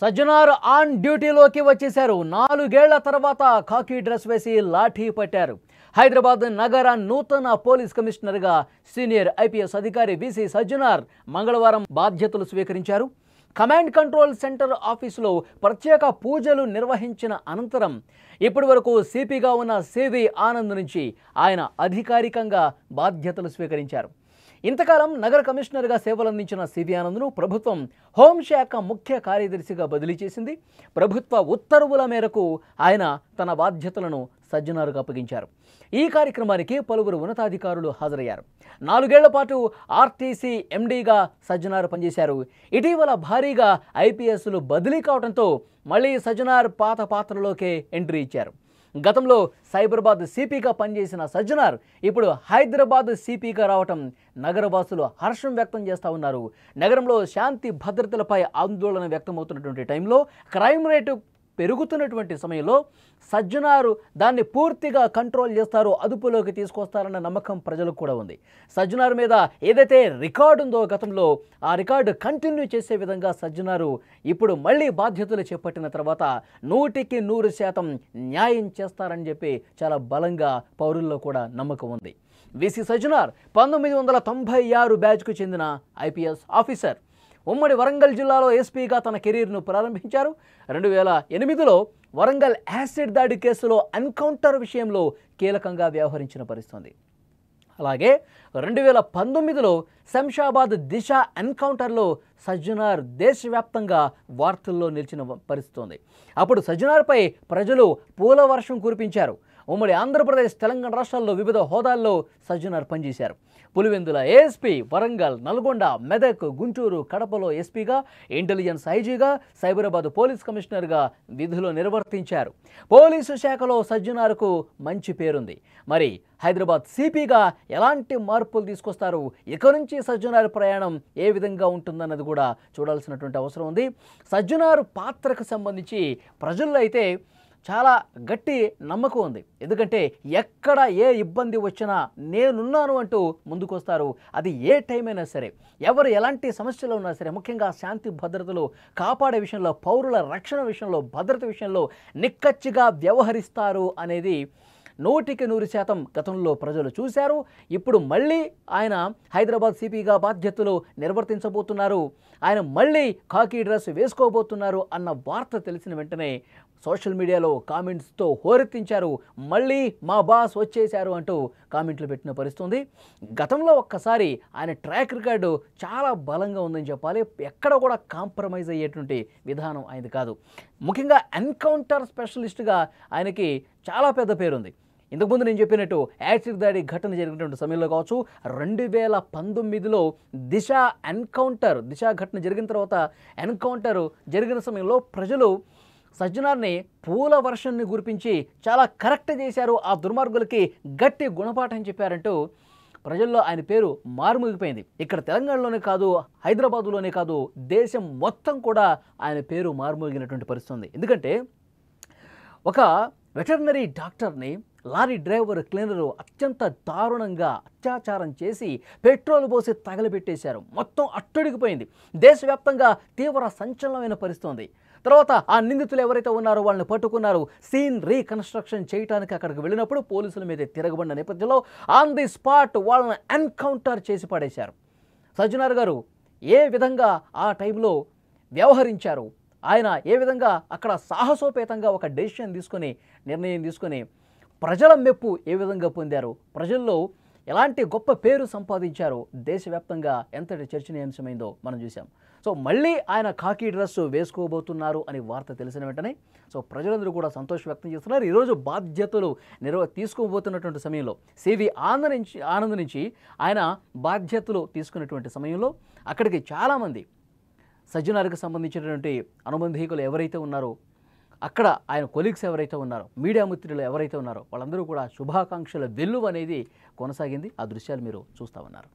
Sajjanar on డ్యూటీలోకి వచ్చేశారు. 4 ఏళ్ల తర్వాత ఖాకీ డ్రెస్ వేసి లాఠీ పట్టారు. హైదరాబాద్ నగర నూతన పోలీస్ కమిషనర్గా సీనియర్ ఐపీఎస్ అధికారి విసి సజ్జనార్ మంగళవారం బాధ్యతలు స్వీకరించారు. కమాండ్ కంట్రోల్ సెంటర్ ఆఫీసులో ప్రత్యేక పూజలు నిర్వహించిన అనంతరం ఇప్పటి వరకు సిపిగా ఉన్న సివి ఆనంద్ నుంచి ఆయన అధికారికంగా బాధ్యతలు స్వీకరించారు. ఇంతకాలం నగర కమిషనర్గా సేవలందించిన సివి ఆనంద్ను ప్రభుత్వం హోంశాఖ ముఖ్య కార్యదర్శిగా బదిలీ చేసింది. ప్రభుత్వ ఉత్తర్వుల మేరకు ఆయన తన బాధ్యతలను సజ్జనార్కు అప్పగించారు. ఈ కార్యక్రమానికి పలువురు ఉన్నతాధికారులు హాజరయ్యారు. 4 ఏళ్ల పాటు ఆర్టీసీ ఎండీగా సజ్జనార్ పనిచేశారు. ఇటీవల భారీగా ఐపీఎస్లు బదిలీ కావడంతో మళ్లీ సజ్జనార్ పాత పాత్రలోకే ఎంట్రీ ఇచ్చారు. గతంలో సైబరాబాద్ సిపిగా పనిచేసిన సజ్జనార్ ఇప్పుడు హైదరాబాద్ సిపిగా రావటం నగరవాసులు హర్షం వ్యక్తం చేస్తూ ఉన్నారు. నగరంలో శాంతి భద్రతలపై ఆందోళన వ్యక్తమవుతున్నటువంటి టైంలో క్రైమ్ రేటు పెరుగుతున్నటువంటి సమయంలో సజ్జనారు దాన్ని పూర్తిగా కంట్రోల్ చేస్తారో, అదుపులోకి తీసుకొస్తారన్న నమ్మకం ప్రజలకు కూడా ఉంది. సజ్జనార్ మీద ఏదైతే రికార్డు ఉందో గతంలో, ఆ రికార్డు కంటిన్యూ చేసే విధంగా సజ్జనారు ఇప్పుడు మళ్ళీ బాధ్యతలు చేపట్టిన తర్వాత 100% న్యాయం చేస్తారని చెప్పి చాలా బలంగా పౌరుల్లో కూడా నమ్మకం ఉంది. విసి సజ్జనార్ 1996 బ్యాచ్కు చెందిన ఐపీఎస్ ఆఫీసర్. ఉమ్మడి వరంగల్ జిల్లాలో ఎస్పీగా తన కెరీర్ను ప్రారంభించారు. 2008లో వరంగల్ యాసిడ్ దాడి కేసులో ఎన్కౌంటర్ విషయంలో కీలకంగా వ్యవహరించిన పరిస్థితి. అలాగే 2019లో శంషాబాద్ దిశ ఎన్కౌంటర్లో సజ్జనార్ దేశవ్యాప్తంగా వార్తల్లో నిలిచిన పరిస్థితి ఉంది. అప్పుడు సజ్జనార్పై ప్రజలు పూల వర్షం కురిపించారు. ఉమ్మడి ఆంధ్రప్రదేశ్, తెలంగాణ రాష్ట్రాల్లో వివిధ హోదాల్లో సజ్జనార్ పనిచేశారు. పులివెందుల ఏఎస్పీ, వరంగల్, నల్గొండ, మెదక్, గుంటూరు, కడపలో ఎస్పీగా, ఇంటెలిజెన్స్ ఐజీగా, సైబరాబాద్ పోలీస్ కమిషనర్గా విధులు నిర్వర్తించారు. పోలీసు శాఖలో సజ్జనార్కు మంచి పేరుంది. మరి హైదరాబాద్ సిపిగా ఎలాంటి మార్పులు తీసుకొస్తారు, ఇక నుంచి సజ్జనార్ ప్రయాణం ఏ విధంగా ఉంటుందన్నది కూడా చూడాల్సినటువంటి అవసరం ఉంది. సజ్జనార్ పాత్రకు సంబంధించి ప్రజల్లో అయితే చాలా గట్టి నమ్మకం ఉంది. ఎందుకంటే ఎక్కడ ఏ ఇబ్బంది వచ్చినా నేనున్నాను అంటూ ముందుకొస్తారు. అది ఏ టైం అయినా సరే, ఎవరు ఎలాంటి సమస్యలు ఉన్నా సరే, ముఖ్యంగా శాంతి భద్రతలు కాపాడే విషయంలో, పౌరుల రక్షణ విషయంలో, భద్రత విషయంలో నిక్కచ్చిగా వ్యవహరిస్తారు అనేది 100% గతంలో ప్రజలు చూశారు. ఇప్పుడు మళ్ళీ ఆయన హైదరాబాద్ సిపిగా బాధ్యతలు నిర్వర్తించబోతున్నారు. ఆయన మళ్ళీ ఖాకీ డ్రెస్ వేసుకోబోతున్నారు అన్న వార్త తెలిసిన వెంటనే సోషల్ మీడియాలో కామెంట్స్తో హోరెత్తించారు. మళ్ళీ మా బాస్ వచ్చేశారు అంటూ కామెంట్లు పెట్టిన పరిస్థితి. గతంలో ఒక్కసారి ఆయన ట్రాక్ రికార్డు చాలా బలంగా ఉందని చెప్పాలి. ఎక్కడ కూడా కాంప్రమైజ్ అయ్యేటువంటి విధానం ఆయనది కాదు. ముఖ్యంగా ఎన్కౌంటర్ స్పెషలిస్ట్గా ఆయనకి చాలా పెద్ద పేరుంది. ఇంతకుముందు నేను చెప్పినట్టు యాసిడ్ దాడి ఘటన జరిగినటువంటి సమయంలో కావచ్చు, 2019లో దిశ ఘటన జరిగిన తర్వాత ఎన్కౌంటర్ జరిగిన సమయంలో ప్రజలు సజ్జనార్ని పూల వర్షాన్ని కురిపించి చాలా కరెక్ట్ చేశారు, ఆ దుర్మార్గులకి గట్టి గుణపాఠం చెప్పారంటూ ప్రజల్లో ఆయన పేరు మారుమోగిపోయింది. ఇక్కడ తెలంగాణలోనే కాదు, హైదరాబాదులోనే కాదు, దేశం మొత్తం కూడా ఆయన పేరు మారుమోగినటువంటి పరిస్థితి ఉంది. ఎందుకంటే ఒక వెటర్నరీ డాక్టర్ని లారీ డ్రైవర్, క్లీనరు అత్యంత దారుణంగా అత్యాచారం చేసి పెట్రోల్ పోసి తగలబెట్టేశారు. మొత్తం అట్టడిగిపోయింది. దేశవ్యాప్తంగా తీవ్ర సంచలనమైన పరిస్థితి ఉంది. తర్వాత ఆ నిందితులు ఎవరైతే ఉన్నారో వాళ్ళని పట్టుకున్నారు. సీన్ రీకన్స్ట్రక్షన్ చేయడానికి అక్కడికి వెళ్ళినప్పుడు పోలీసుల మీద తిరగబడిన నేపథ్యంలో ఆన్ ది స్పాట్ వాళ్ళని ఎన్కౌంటర్ చేసి పడేశారు. సజ్జనార్ గారు ఏ విధంగా ఆ టైంలో వ్యవహరించారు, ఆయన ఏ విధంగా అక్కడ సాహసోపేతంగా ఒక నిర్ణయం తీసుకొని ప్రజల మెప్పు ఏ విధంగా పొందారు, ప్రజల్లో ఎలాంటి గొప్ప పేరు సంపాదించారు, దేశవ్యాప్తంగా ఎంతటి చర్చనీయాంశమైందో మనం చూసాం. సో మళ్ళీ ఆయన ఖాకీ డ్రెస్ వేసుకోబోతున్నారు అని వార్త తెలిసిన వెంటనే ప్రజలందరూ కూడా సంతోషం వ్యక్తం చేస్తున్నారు. ఈరోజు బాధ్యతలు తీసుకోబోతున్నటువంటి సమయంలో సివి ఆనంద్ నుంచి ఆయన బాధ్యతలు తీసుకున్నటువంటి సమయంలో అక్కడికి చాలామంది సజ్జనార్కి సంబంధించినటువంటి అనుబంధీకులు ఎవరైతే ఉన్నారో, అక్కడ ఆయన కొలీగ్స్ ఎవరైతే ఉన్నారో, మీడియా మిత్రులు ఎవరైతే ఉన్నారో వాళ్ళందరూ కూడా శుభాకాంక్షల వెల్లువ అనేది కొనసాగింది. ఆ దృశ్యాలు మీరు చూస్తూ ఉన్నారు.